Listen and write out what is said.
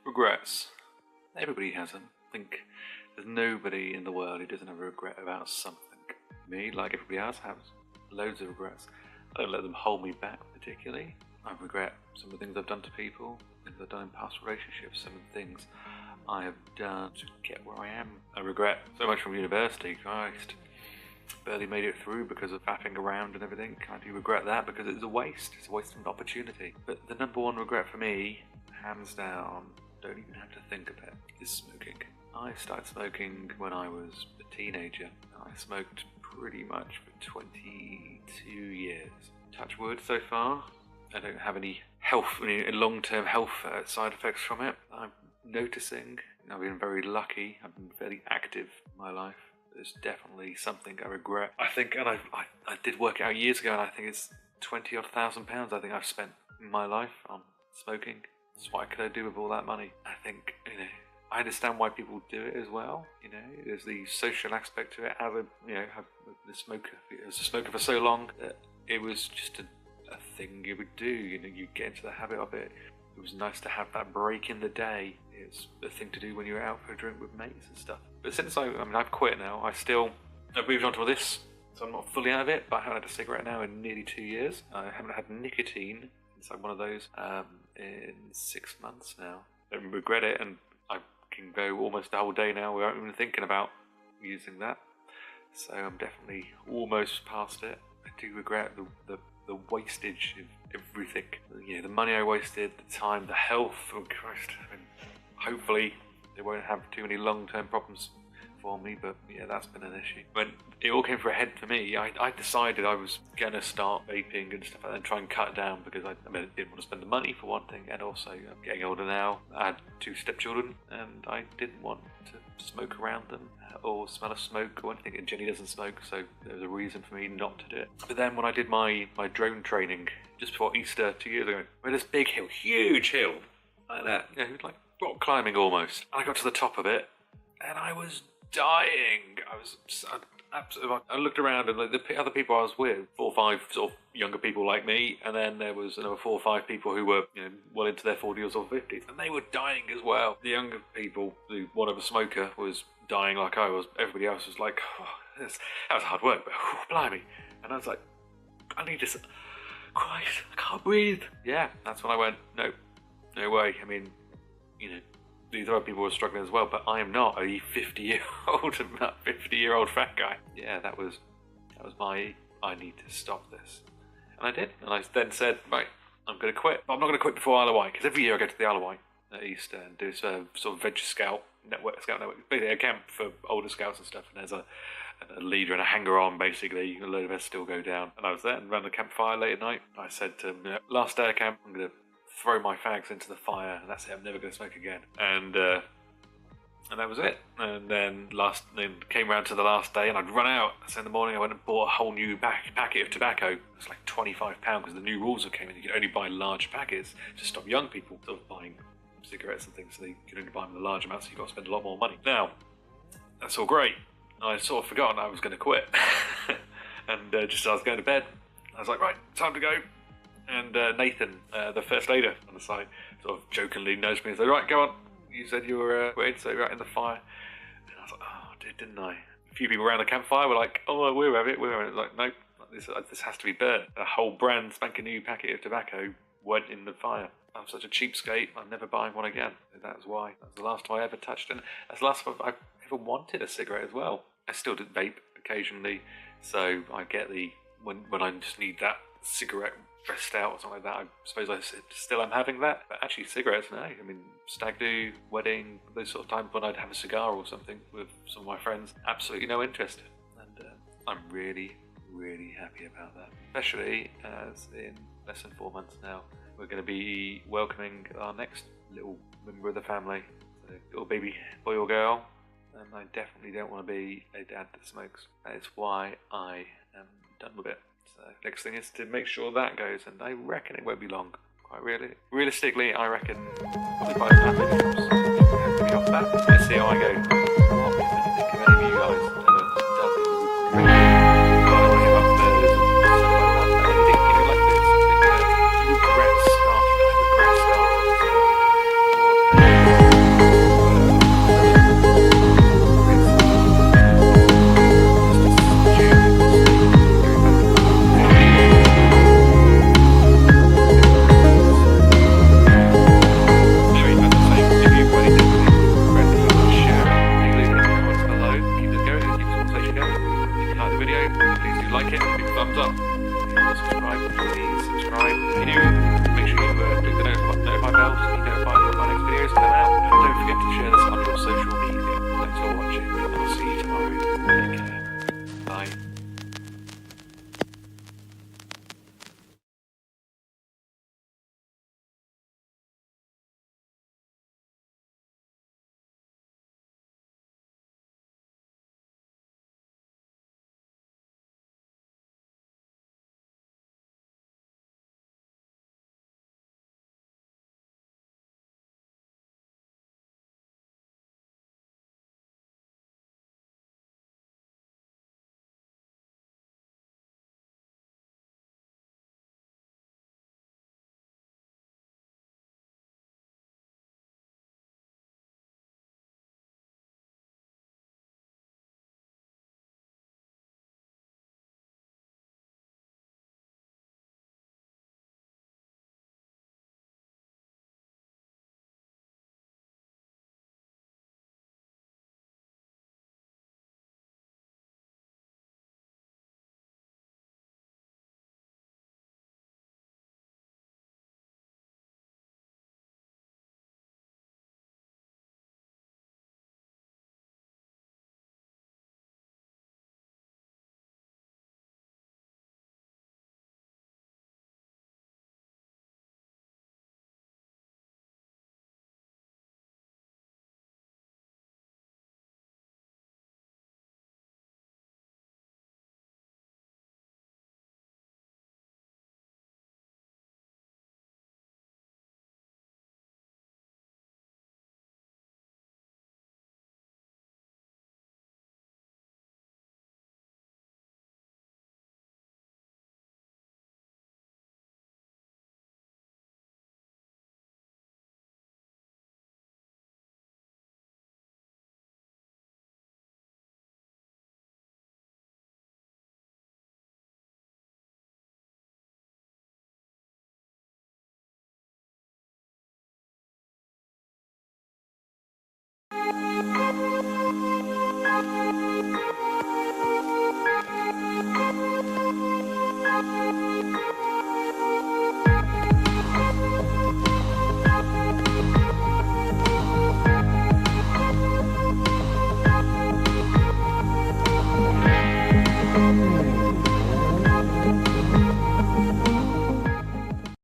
Regrets. Everybody has them. I think there's nobody in the world who doesn't have a regret about something. Me, like everybody else, has loads of regrets. I don't let them hold me back particularly. I regret some of the things I've done to people, things I've done in past relationships, some of the things I have done to get where I am. I regret so much from university, Christ. Barely made it through because of faffing around and everything. I do regret that because it's a waste. It's a waste of an opportunity. But the number one regret for me, hands down, don't even have to think of it, is smoking. I started smoking when I was a teenager. I smoked pretty much for 22 years. Touch wood so far. I don't have any long-term health side effects from it. I'm noticing, I've been very lucky, I've been fairly active in my life. There's definitely something I regret. I think, and I did work it out years ago, and I think it's 20-odd thousand pounds I think I've spent in my life on smoking. So what could I do with all that money? I think, I understand why people do it as well. There's the social aspect to it. As a smoker for so long that it was just a thing you would do. You get into the habit of it. It was nice to have that break in the day. It's a thing to do when you're out for a drink with mates and stuff. But since I've quit now, I've moved on to this, so I'm not fully out of it, but I haven't had a cigarette now in nearly 2 years. I haven't had nicotine inside one of those in 6 months now. I don't regret it, and I can go almost the whole day now without even thinking about using that. So I'm definitely almost past it. I do regret the wastage of everything. The money I wasted, the time, the health. Oh Christ! Hopefully they won't have too many long-term problems for me, but that's been an issue. When it all came to a head for me, I decided I was going to start vaping and stuff like that and try and cut down because I didn't want to spend the money for one thing, and also I'm getting older now. I had 2 stepchildren and I didn't want to smoke around them or smell of smoke or anything, and Jenny doesn't smoke, so there was a reason for me not to do it. But then when I did my drone training just before Easter 2 years ago, we had this big hill, huge hill, like that, it was like rock climbing almost. I got to the top of it and I was dying. I looked around and the other people I was with, 4 or 5 sort of younger people like me, and then there was another 4 or 5 people who were well into their 40s or 50s, and they were dying as well. The younger people, one of a smoker, was dying like I was. Everybody else was like, that was hard work, but blimey. And I was like, I need to, Christ, I can't breathe. Yeah, that's when I went, no way. These other people were struggling as well, but I am not a 50-year-old fat guy. Yeah, that was my, I need to stop this. And I did. And I then said, right, I'm going to quit. But I'm not going to quit before Isle of Wight, because every year I go to the Isle of Wight at Easter and do sort of Veg Scout network, basically a camp for older scouts and stuff. And there's a leader and a hanger-on, basically. A load of us still go down. And I was there and ran the campfire late at night. I said to him, last day of camp, I'm going to throw my fags into the fire, and that's it. I'm never going to smoke again. And that was it. And then came round to the last day, and I'd run out. So in the morning, I went and bought a whole new packet of tobacco. It's like £25 because the new rules have came in. You can only buy large packets to stop young people sort of buying cigarettes and things. So they can only buy them in large amounts. So you've got to spend a lot more money. Now, that's all great. I'd sort of forgotten I was going to quit. And just as I was going to bed, I was like, right, time to go. And Nathan, the first aider on the site, sort of jokingly nudged me and said, right, go on. You said you were waiting, so you're out in the fire. And I was like, oh, didn't I? A few people around the campfire were like, oh, we'll have it. I was like, nope, this has to be burnt. A whole brand spanking new packet of tobacco went in the fire. I'm such a cheapskate, I'm never buying one again. And that's why. That's the last time I ever touched it. That's the last time I've ever wanted a cigarette as well. I still did vape occasionally, so I get when I just need that cigarette stressed out or something like that, I suppose I still am having that. But actually cigarettes, no. Stag do, wedding, those sort of times when I'd have a cigar or something with some of my friends, absolutely no interest. And I'm really, really happy about that. Especially as in less than 4 months now, we're going to be welcoming our next little member of the family. So little baby boy or girl. and I definitely don't want to be a dad that smokes. That is why I am done with it. So next thing is to make sure that goes, and I reckon it won't be long. Quite really. Realistically, I reckon probably by the time it drops, I'm going to be off that. Let's see how I go. What do you think of any of you guys ever done it? What about those and stuff like that? Anything you do like this? Something where you regret starting. I regret starting. Like it, big thumbs up. If you want to subscribe, please subscribe. If you do, make sure you click the notify bell so you get notified when my next videos come out. And don't forget to share this on your social media. Thanks for watching, and I'll see you tomorrow. Take care.